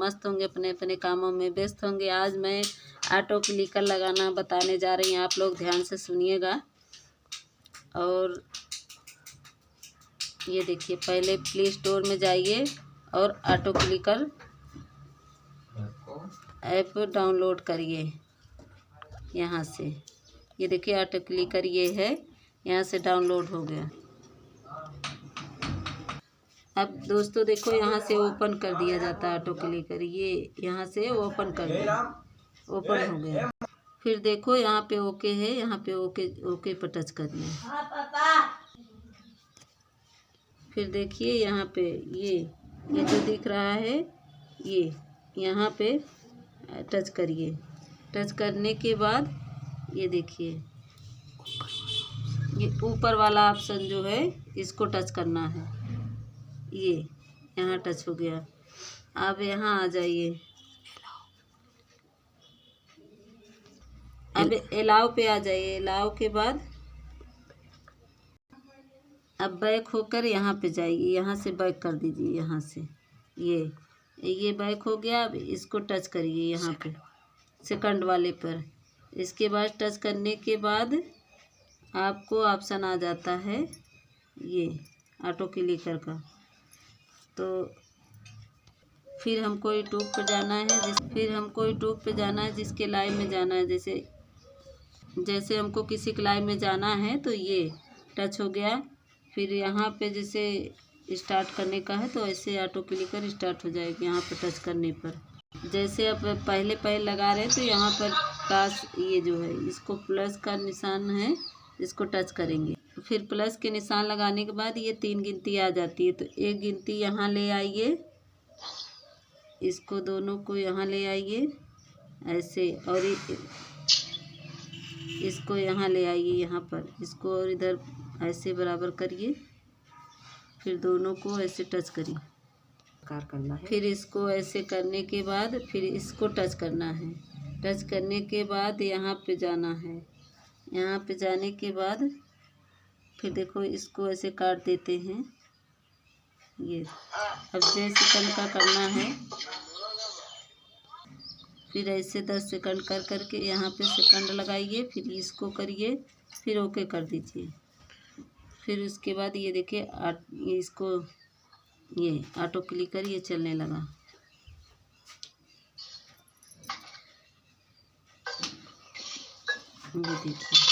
मस्त होंगे, अपने अपने कामों में व्यस्त होंगे। आज मैं ऑटो क्लिकर लगाना बताने जा रही हूँ, आप लोग ध्यान से सुनिएगा। और ये देखिए, पहले प्ले स्टोर में जाइए और ऑटो क्लिकर ऐप डाउनलोड करिए यहाँ से। ये देखिए ऑटो क्लिकर ये है, यहाँ से डाउनलोड हो गया। अब दोस्तों देखो, यहाँ से ओपन कर दिया जाता है ऑटो क्लिकर। ये यहाँ से ओपन कर दिया, ओपन हो गया। फिर देखो यहाँ पे ओके है, यहाँ पे ओके ओके पर टच करना है। फिर देखिए यहाँ पे ये जो दिख रहा है, ये यहाँ पे टच करिए। टच करने के बाद ये देखिए, ये ऊपर वाला ऑप्शन जो है इसको टच करना है। ये यहाँ टच हो गया। अब यहाँ आ जाइए, अब अलाउ पे आ जाइए। अलाउ के बाद अब बैक होकर यहाँ पे जाइए, यहाँ से बैक कर दीजिए। यहाँ से ये बैक हो गया। अब इसको टच करिए यहाँ पे सेकंड वाले पर। इसके बाद टच करने के बाद आपको ऑप्शन आ जाता है ये ऑटो क्लिकर का। तो फिर हमको यूट्यूब पर जाना है, जिसके लाइव में जाना है। जैसे हमको किसी के लाइव में जाना है तो ये टच हो गया। फिर यहाँ पे जैसे स्टार्ट करने का है तो ऐसे ऑटो क्लिकर स्टार्ट हो जाएगी यहाँ पर टच करने पर। जैसे अब पहले लगा रहे हैं तो यहाँ पर प्लस, ये जो है इसको प्लस का निशान है, इसको टच करेंगे। फिर प्लस के निशान लगाने के बाद ये 3 गिनती आ जाती है। तो एक गिनती यहाँ ले आइए, इसको दोनों को यहाँ ले आइए ऐसे, और इसको यहाँ ले आइए, यहाँ पर इसको और इधर ऐसे बराबर करिए। फिर दोनों को ऐसे टच करिए, करना है। फिर इसको ऐसे करने के बाद फिर इसको टच करना है। टच करने के बाद यहाँ पे जाना है। यहाँ पे जाने के बाद फिर देखो इसको ऐसे काट देते हैं। ये अब जैसे सेकंड का करना है, फिर ऐसे 10 सेकंड कर करके यहाँ पे सेकंड लगाइए। फिर इसको करिए, फिर ओके कर दीजिए। फिर उसके बाद ये देखिए इसको ये ऑटो क्लिकर ये चलने लगा। ये देखिए।